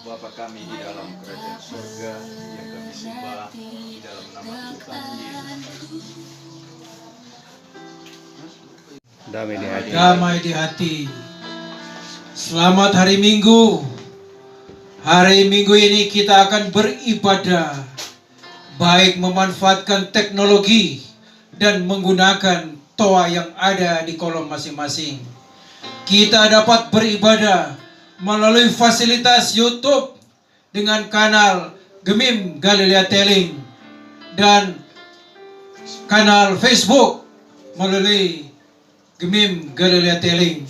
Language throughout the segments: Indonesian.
Bapa kami di dalam kerajaan surga, yang kami sembah di dalam nama Tuhan Yesus. Damai di hati. Damai di hati. Selamat hari Minggu. Hari Minggu ini kita akan beribadah, baik memanfaatkan teknologi dan menggunakan toa yang ada di kolom masing-masing. Kita dapat beribadah melalui fasilitas YouTube dengan kanal Gemim Galilea Telling dan kanal Facebook melalui Gemim Galilea Telling.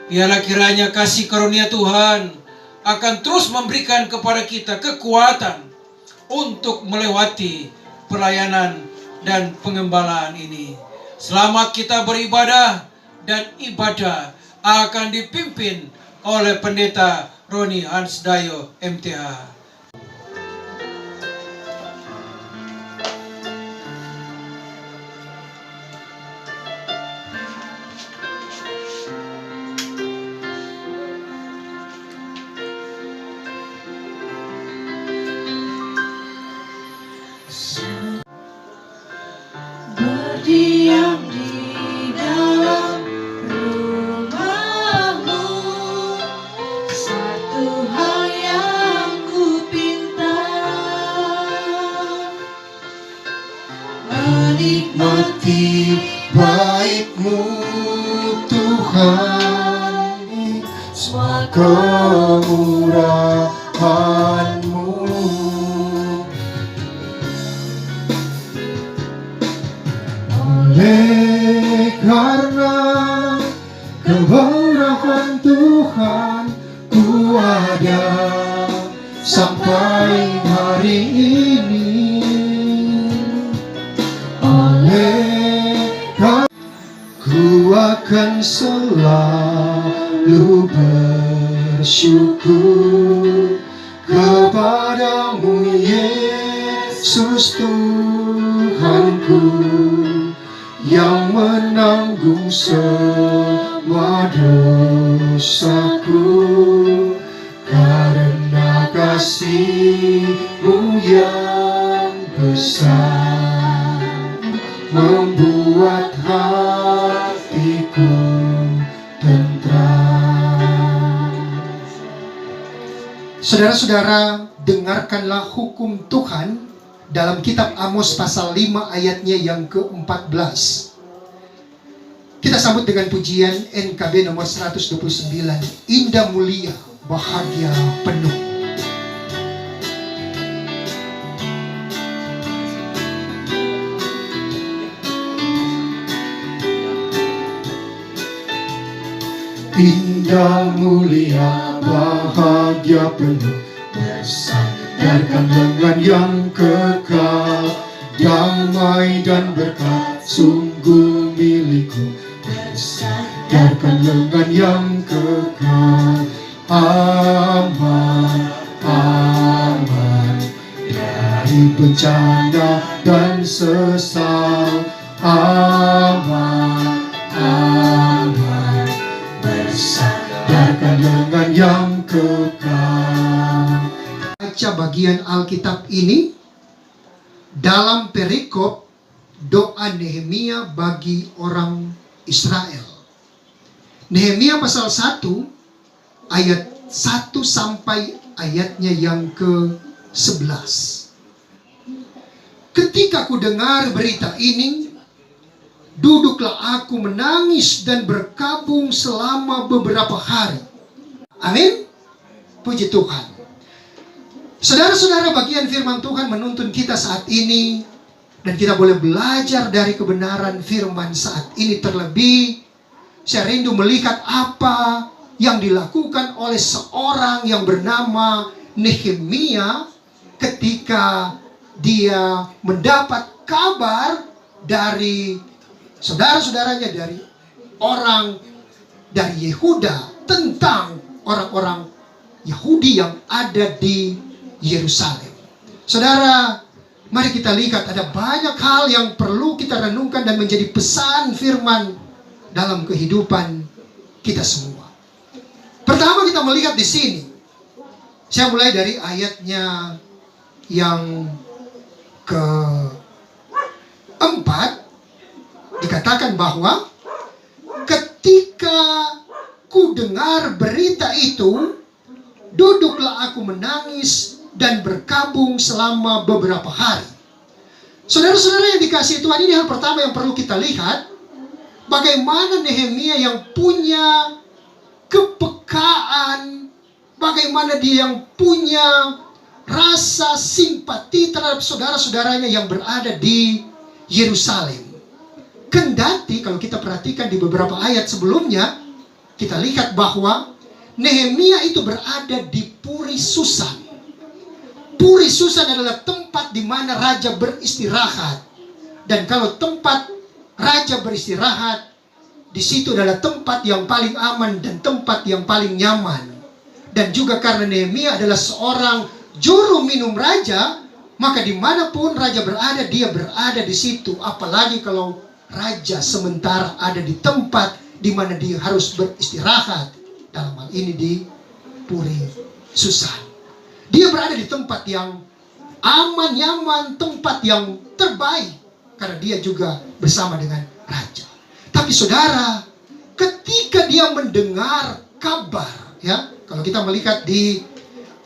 Biarlah kiranya kasih karunia Tuhan akan terus memberikan kepada kita kekuatan untuk melewati pelayanan dan pengembalaan ini. Selamat kita beribadah, dan ibadah akan dipimpin oleh Pendeta Roni Hansdayo MTH. Berdiam di dalam rumahmu, satu hal yang ku pinta, menikmati baik-Mu Tuhan, semua kemurahan-Mu. Oleh karena kemurahan Tuhan, ku ada sampai hari ini. Oleh karena ku akan selalu bersyukur kepadamu, Yesus Tuhanku, yang menanggung semua dosaku. Karena kasih-Mu yang besar membuat hatiku tentram. Saudara-saudara, dengarkanlah hukum Tuhan dalam kitab Amos pasal 5 ayatnya yang ke-14. Kita sambut dengan pujian NKB nomor 129, Indah Mulia Bahagia Penuh. Indah mulia bahagia penuh, bersandarkan lengan yang kekal, damai dan berkat sungguh milikku. Bersandarkan lengan yang kekal, aman, aman dari bencana dan sesal, aman, aman bersandarkan lengan yang kekal. Baca bagian Alkitab ini dalam perikop doa Nehemia bagi orang Israel. Nehemia pasal 1 ayat 1 sampai ayatnya yang ke-11. Ketika ku dengar berita ini, duduklah aku menangis dan berkabung selama beberapa hari. Amin. Puji Tuhan. Saudara-saudara, bagian firman Tuhan menuntun kita saat ini, dan kita boleh belajar dari kebenaran firman saat ini. Terlebih, saya rindu melihat apa yang dilakukan oleh seorang yang bernama Nehemia ketika dia mendapat kabar dari saudara-saudaranya, dari orang dari Yehuda, tentang orang-orang Yahudi yang ada di Yerusalem. Saudara, mari kita lihat ada banyak hal yang perlu kita renungkan dan menjadi pesan firman dalam kehidupan kita semua. Pertama, kita melihat di sini Saya mulai dari ayatnya yang keempat. Dikatakan bahwa ketika ku dengar berita itu, duduklah aku menangis dan berkabung selama beberapa hari. Saudara-saudara yang dikasihi Tuhan, ini hal pertama yang perlu kita lihat. Bagaimana Nehemia yang punya kepekaan, bagaimana dia yang punya rasa simpati terhadap saudara-saudaranya yang berada di Yerusalem. Kendati kalau kita perhatikan di beberapa ayat sebelumnya, kita lihat bahwa Nehemia itu berada di Puri Susan. Puri Susan adalah tempat di mana raja beristirahat. Dan kalau tempat raja beristirahat, di situ adalah tempat yang paling aman dan tempat yang paling nyaman. Dan juga karena Nehemia adalah seorang juru minum raja, maka dimanapun raja berada, dia berada di situ. Apalagi kalau raja sementara ada di tempat di mana dia harus beristirahat. Dalam hal ini di Puri Susan. Dia berada di tempat yang aman, nyaman, tempat yang terbaik. Karena dia juga bersama dengan raja. Tapi saudara, ketika dia mendengar kabar, ya, kalau kita melihat di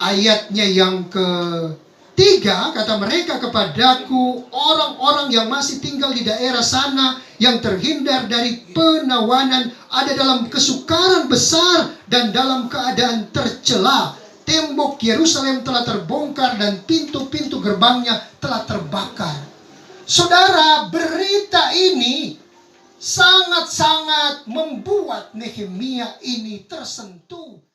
ayatnya yang ketiga, kata mereka kepadaku, orang-orang yang masih tinggal di daerah sana, yang terhindar dari penawanan, ada dalam kesukaran besar dan dalam keadaan tercela. Tembok Yerusalem telah terbongkar dan pintu-pintu gerbangnya telah terbakar. Saudara, berita ini sangat-sangat membuat Nehemia ini tersentuh.